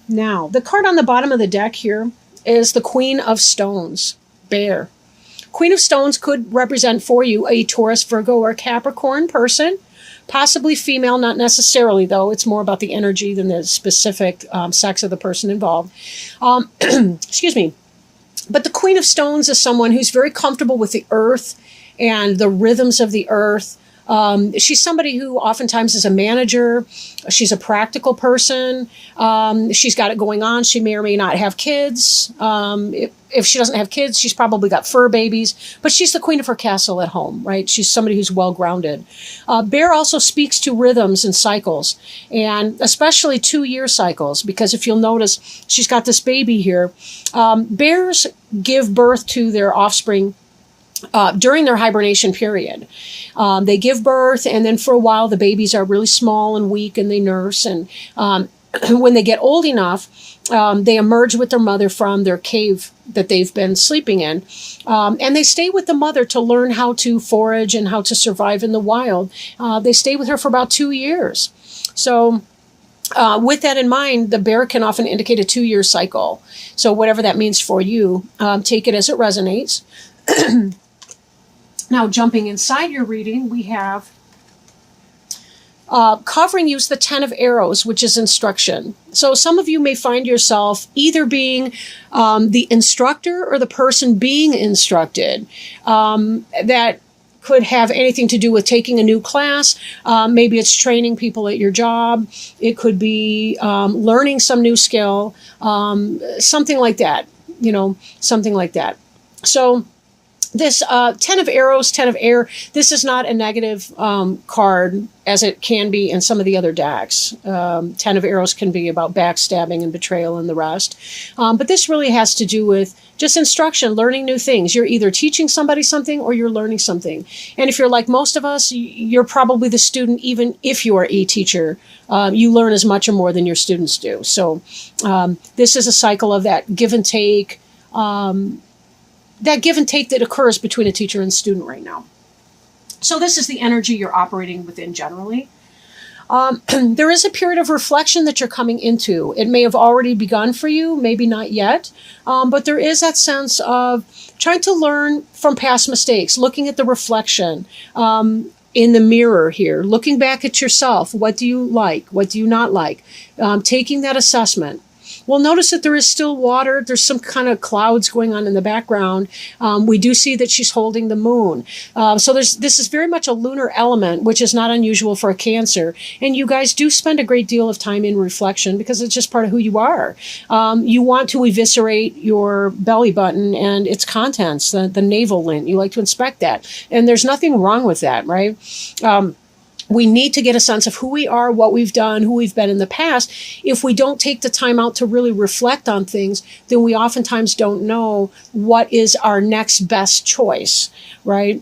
Now, the card on the bottom of the deck here is the Queen of Stones, Bear. Queen of Stones could represent for you a Taurus, Virgo, or Capricorn person, possibly female, not necessarily, though. It's more about the energy than the specific sex of the person involved. Excuse me. But the Queen of Stones is someone who's very comfortable with the earth and the rhythms of the earth. She's somebody who oftentimes is a manager. She's a practical person. She's got it going on. She may or may not have kids. If she doesn't have kids, she's probably got fur babies. But she's the queen of her castle at home, right? She's somebody who's well-grounded. Bear also speaks to rhythms and cycles, and especially 2-year cycles, because if you'll notice, she's got this baby here. Bears give birth to their offspring during their hibernation period. They give birth, and then for a while the babies are really small and weak, and they nurse. And when they get old enough, they emerge with their mother from their cave that they've been sleeping in. And they stay with the mother to learn how to forage and how to survive in the wild. They stay with her for about 2 years. So with that in mind, the bear can often indicate a 2-year cycle. So whatever that means for you, take it as it resonates. Now, jumping inside your reading, we have covering you is the 10 of Arrows, which is instruction. So some of you may find yourself either being the instructor or the person being instructed. That could have anything to do with taking a new class. Maybe it's training people at your job. It could be learning some new skill, something like that, something like that. So this 10 of Arrows, 10 of Air, this is not a negative card as it can be in some of the other decks. 10 of Arrows can be about backstabbing and betrayal and the rest. But this really has to do with just instruction, learning new things. You're either teaching somebody something or you're learning something. And if you're like most of us, you're probably the student, even if you are a teacher. You learn as much or more than your students do. So this is a cycle of that give and take, that occurs between a teacher and student right now. So this is the energy you're operating within generally. There is a period of reflection that you're coming into. It may have already begun for you, maybe not yet, but there is that sense of trying to learn from past mistakes, looking at the reflection in the mirror here, looking back at yourself. What do you like? What do you not like? Taking that assessment. Well, notice that there is still water. There's some kind of clouds going on in the background. We do see that she's holding the moon. So this is very much a lunar element, which is not unusual for a Cancer. And you guys do spend a great deal of time in reflection because it's just part of who you are. You want to eviscerate your belly button and its contents, the navel lint. You like to inspect that. And there's nothing wrong with that, right? We need to get a sense of who we are, what we've done, who we've been in the past. If we don't take the time out to really reflect on things, then we oftentimes don't know what is our next best choice, right?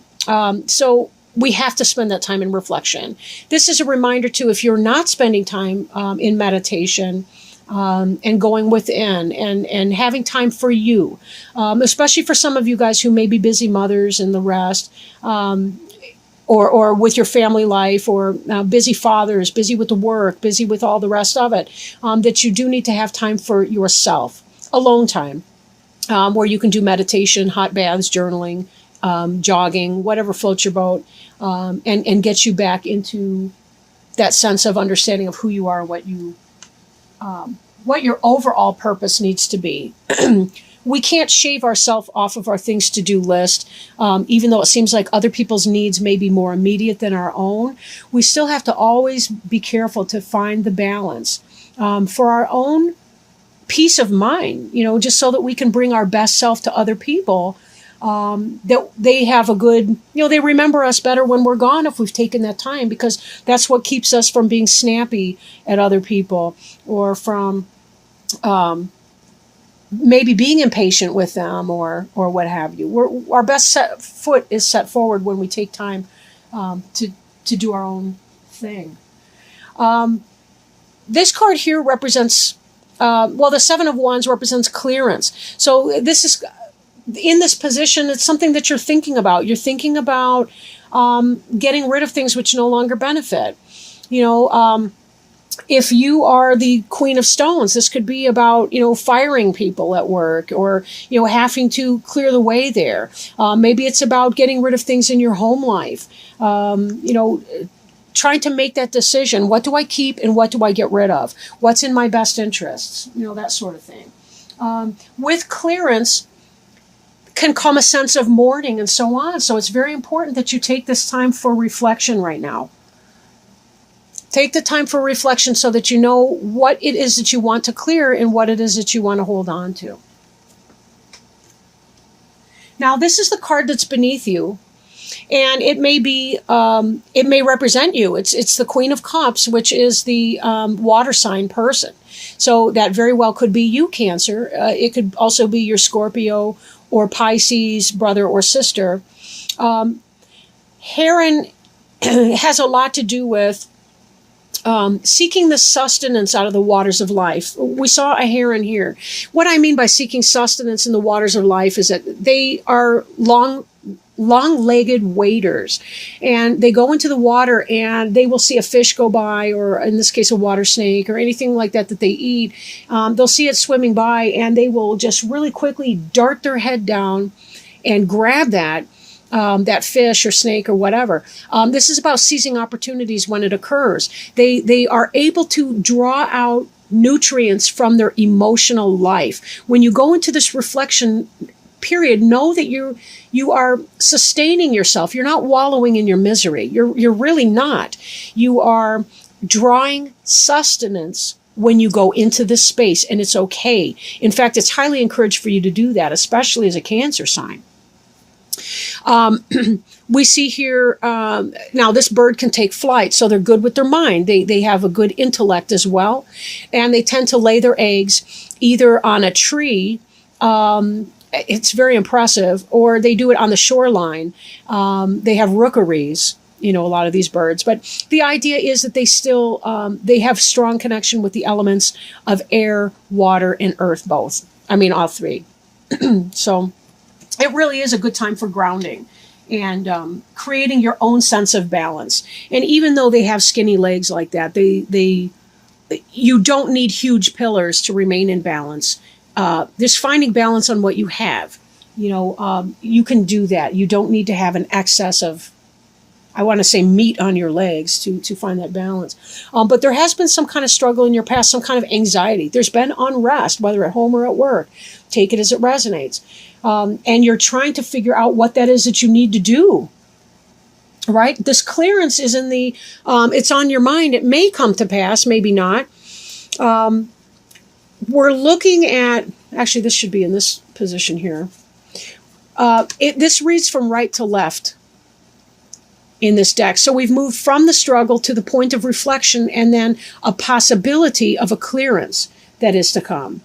So we have to spend that time in reflection. This is a reminder, too, if you're not spending time in meditation, and going within and having time for you, especially for some of you guys who may be busy mothers and the rest, or with your family life, or busy fathers, busy with the work, busy with all the rest of it, that you do need to have time for yourself, alone time, where you can do meditation, hot baths, journaling, jogging, whatever floats your boat, and get you back into that sense of understanding of who you are, what your overall purpose needs to be. We can't shave ourselves off of our things to do list, even though it seems like other people's needs may be more immediate than our own. We still have to always be careful to find the balance for our own peace of mind, just so that we can bring our best self to other people, that they have a good, they remember us better when we're gone if we've taken that time, because that's what keeps us from being snappy at other people or from maybe being impatient with them or what have you. Our best foot is set forward when we take time to do our own thing. This card here represents, the Seven of Wands represents clearance. So this is, in this position, it's something that you're thinking about. You're thinking about getting rid of things which no longer benefit. If you are the Queen of Stones, this could be about, firing people at work, or, having to clear the way there. Maybe it's about getting rid of things in your home life. Trying to make that decision. What do I keep and what do I get rid of? What's in my best interests? That sort of thing. With clearance can come a sense of mourning and so on. So it's very important that you take this time for reflection right now. Take the time for reflection so that you know what it is that you want to clear and what it is that you want to hold on to. Now, this is the card that's beneath you, and it may represent you. It's the Queen of Cups, which is the water sign person. So that very well could be you, Cancer. It could also be your Scorpio or Pisces brother or sister. Heron has a lot to do with seeking the sustenance out of the waters of life. We saw a heron here. What I mean by seeking sustenance in the waters of life is that they are long-legged waders, and they go into the water and they will see a fish go by, or in this case a water snake or anything like that they eat. They'll see it swimming by and they will just really quickly dart their head down and grab that fish or snake or whatever. This is about seizing opportunities when it occurs. They are able to draw out nutrients from their emotional life. When you go into this reflection period, know that you are sustaining yourself. You're not wallowing in your misery. You're really not. You are drawing sustenance when you go into this space, and it's okay. In fact, it's highly encouraged for you to do that, especially as a Cancer sign. We see here, now this bird can take flight, so they're good with their mind. They have a good intellect as well, and they tend to lay their eggs either on a tree, it's very impressive, or they do it on the shoreline. They have rookeries, a lot of these birds, but the idea is that they still, they have strong connection with the elements of air, water, and earth, both. I mean, all three. So it really is a good time for grounding and creating your own sense of balance. And even though they have skinny legs like that, you don't need huge pillars to remain in balance. Just finding balance on what you have. You can do that. You don't need to have an excess of, I want to say, meat on your legs to find that balance. But there has been some kind of struggle in your past, some kind of anxiety. There's been unrest, whether at home or at work. Take it as it resonates. And you're trying to figure out what that is that you need to do. Right? This clearance is in the, it's on your mind. It may come to pass, maybe not. We're looking at, actually this should be in this position here. This reads from right to left in this deck. So we've moved from the struggle to the point of reflection and then a possibility of a clearance that is to come.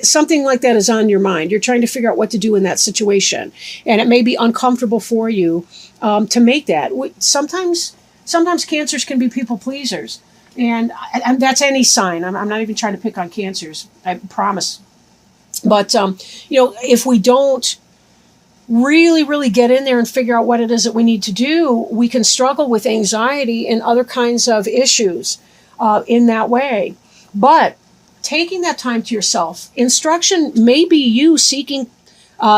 Something like that is on your mind. You're trying to figure out what to do in that situation. And it may be uncomfortable for you to make that. Sometimes Cancers can be people pleasers. And that's any sign. I'm not even trying to pick on Cancers, I promise. But, if we don't really get in there and figure out what it is that we need to do, we can struggle with anxiety and other kinds of issues in that way. But taking that time to yourself, instruction may be you seeking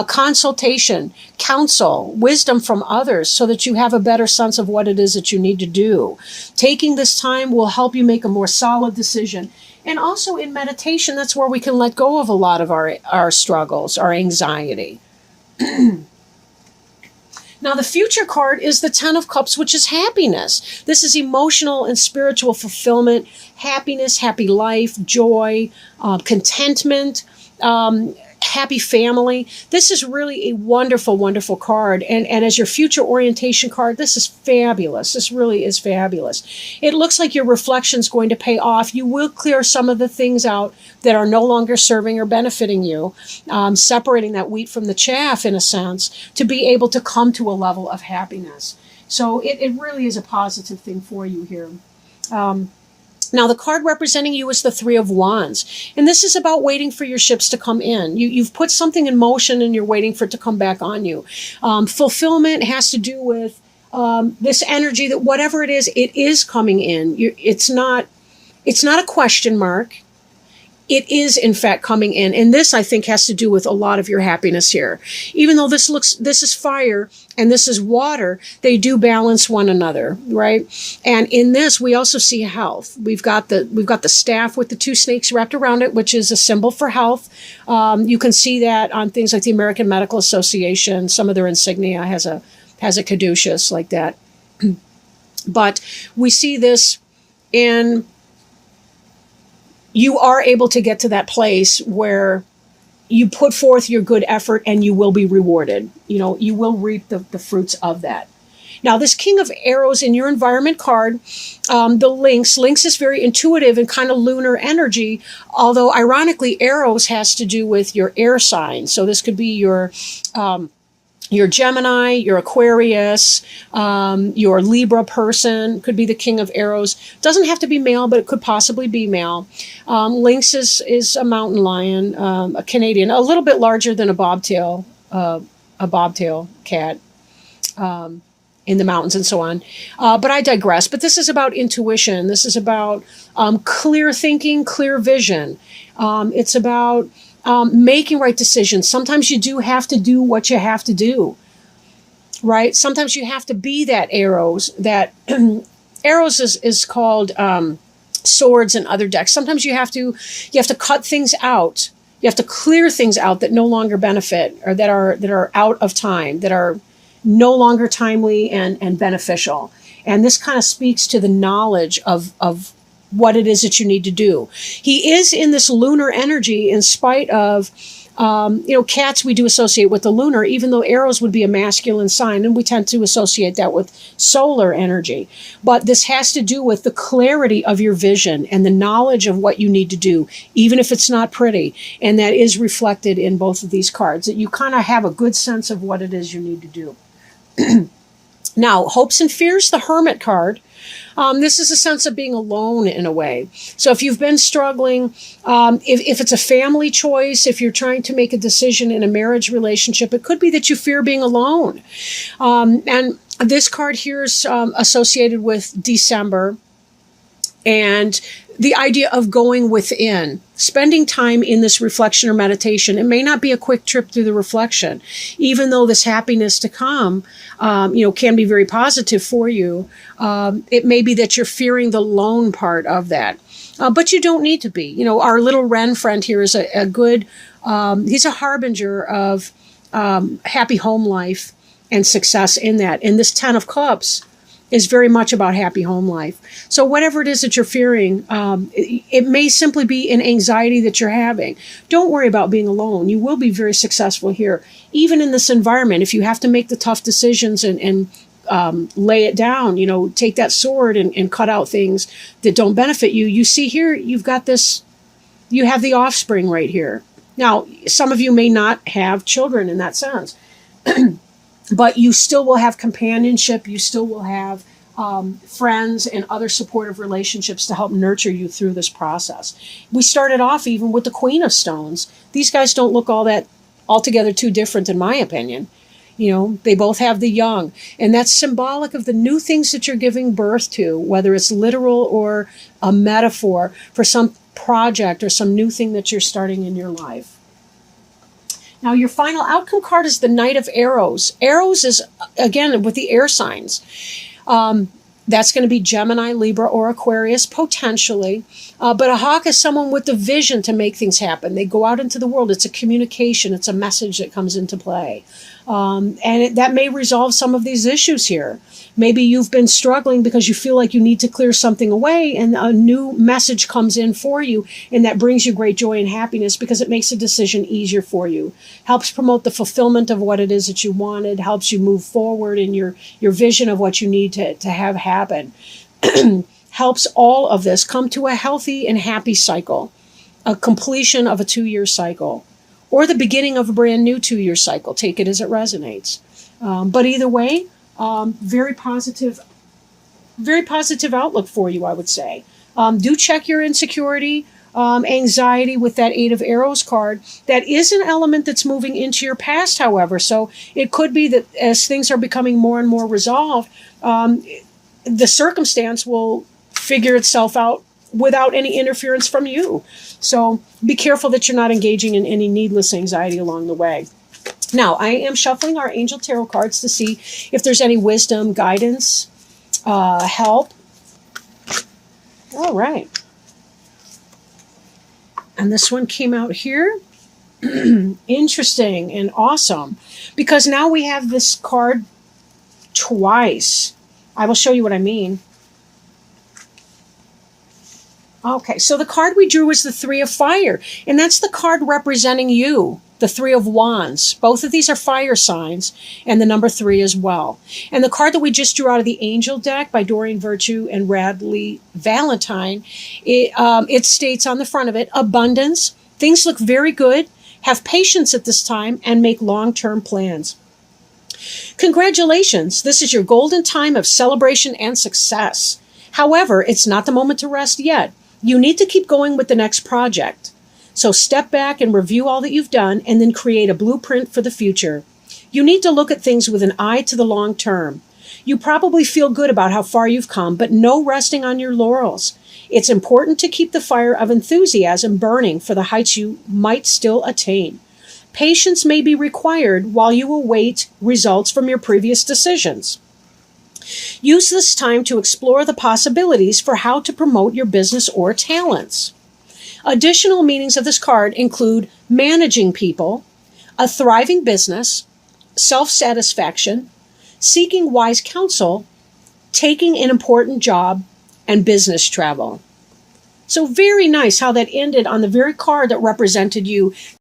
consultation, counsel, wisdom from others so that you have a better sense of what it is that you need to do. Taking this time will help you make a more solid decision. And also in meditation, that's where we can let go of a lot of our struggles, our anxiety. Now, the future card is the Ten of Cups, which is happiness. This is emotional and spiritual fulfillment, happiness, happy life, joy, contentment, happy family. This is really a wonderful, wonderful card. And as your future orientation card, this is fabulous. This really is fabulous. It looks like your reflection is going to pay off. You will clear some of the things out that are no longer serving or benefiting you, separating that wheat from the chaff, in a sense, to be able to come to a level of happiness. So it really is a positive thing for you here. Now, the card representing you is the Three of Wands. And this is about waiting for your ships to come in. You've put something in motion and you're waiting for it to come back on you. Fulfillment has to do with this energy that whatever it is coming in. It's not It's not a question mark. It is, in fact, coming in. And this, I think, has to do with a lot of your happiness here. Even though this is fire and this is water, they do balance one another, right? And in this, we also see health. We've got the staff with the two snakes wrapped around it, which is a symbol for health. You can see that on things like the American Medical Association. Some of their insignia has a caduceus like that. But we see this in... You are able to get to that place where you put forth your good effort and you will be rewarded. You will reap the fruits of that. Now, this King of Arrows in your environment card, the Lynx is very intuitive and kind of lunar energy, although ironically, arrows has to do with your air sign. So this could be your Gemini, your Aquarius, your Libra person, could be the King of Arrows. Doesn't have to be male, but it could possibly be male. Lynx is a mountain lion, a Canadian, a little bit larger than a bobtail cat in the mountains and so on. But I digress. But this is about intuition. This is about clear thinking, clear vision. It's about... making right decisions. Sometimes you do have to do what you have to do, right? Sometimes you have to be that arrows. That arrows is called swords in other decks. Sometimes you have to cut things out. You have to clear things out that no longer benefit or that are out of time, that are no longer timely and beneficial. And this kind of speaks to the knowledge of what it is that you need to do. He is in this lunar energy in spite of, cats we do associate with the lunar, even though arrows would be a masculine sign, and we tend to associate that with solar energy. But this has to do with the clarity of your vision and the knowledge of what you need to do, even if it's not pretty. And that is reflected in both of these cards, that you kind of have a good sense of what it is you need to do. Now, hopes and fears, the Hermit card. This is a sense of being alone in a way. So if you've been struggling, if it's a family choice, if you're trying to make a decision in a marriage relationship, it could be that you fear being alone. And this card here is associated with December and the idea of going within, spending time in this reflection or meditation. It may not be a quick trip through the reflection, even though this happiness to come, can be very positive for you. It may be that you're fearing the lone part of that, but you don't need to be. Our little Wren friend here is a good, he's a harbinger of happy home life and success in that. And this 10 of Cups is very much about happy home life. So whatever it is that you're fearing, it may simply be an anxiety that you're having. Don't worry about being alone. You will be very successful here. Even in this environment, if you have to make the tough decisions and lay it down, take that sword and cut out things that don't benefit you. You see here, you've got this, you have the offspring right here. Now, some of you may not have children in that sense. But you still will have companionship. You still will have friends and other supportive relationships to help nurture you through this process. We started off even with the Queen of Stones. These guys don't look altogether too different, in my opinion. They both have the young. And that's symbolic of the new things that you're giving birth to, whether it's literal or a metaphor for some project or some new thing that you're starting in your life. Now, your final outcome card is the Knight of Arrows. Arrows is, again, with the air signs. That's going to be Gemini, Libra, or Aquarius, potentially. But a hawk is someone with the vision to make things happen. They go out into the world. It's a communication. It's a message that comes into play. That may resolve some of these issues here. Maybe you've been struggling because you feel like you need to clear something away, and a new message comes in for you, and that brings you great joy and happiness because it makes a decision easier for you. Helps promote the fulfillment of what it is that you wanted, helps you move forward in your vision of what you need to have happen. Helps all of this come to a healthy and happy cycle, a completion of a 2-year cycle, or the beginning of a brand new 2-year cycle. Take it as it resonates. But either way, very positive outlook for you, I would say. Do check your insecurity, anxiety with that 8 of Arrows card. That is an element that's moving into your past, however. So it could be that as things are becoming more and more resolved, the circumstance will figure itself out without any interference from you. So be careful that you're not engaging in any needless anxiety along the way. Now, I am shuffling our Angel Tarot cards to see if there's any wisdom, guidance, help. All right. And this one came out here. Interesting and awesome. Because now we have this card twice. I will show you what I mean. Okay, so the card we drew was the Three of Fire. And that's the card representing you. The Three of Wands. Both of these are fire signs, and the number 3 as well. And the card that we just drew out of the Angel deck by Doreen Virtue and Radley Valentine, it states on the front of it, abundance. Things look very good. Have patience at this time and make long-term plans. Congratulations. This is your golden time of celebration and success. However, it's not the moment to rest yet. You need to keep going with the next project. So step back and review all that you've done and then create a blueprint for the future. You need to look at things with an eye to the long term. You probably feel good about how far you've come, but no resting on your laurels. It's important to keep the fire of enthusiasm burning for the heights you might still attain. Patience may be required while you await results from your previous decisions. Use this time to explore the possibilities for how to promote your business or talents. Additional meanings of this card include managing people, a thriving business, self-satisfaction, seeking wise counsel, taking an important job, and business travel. So very nice how that ended on the very card that represented you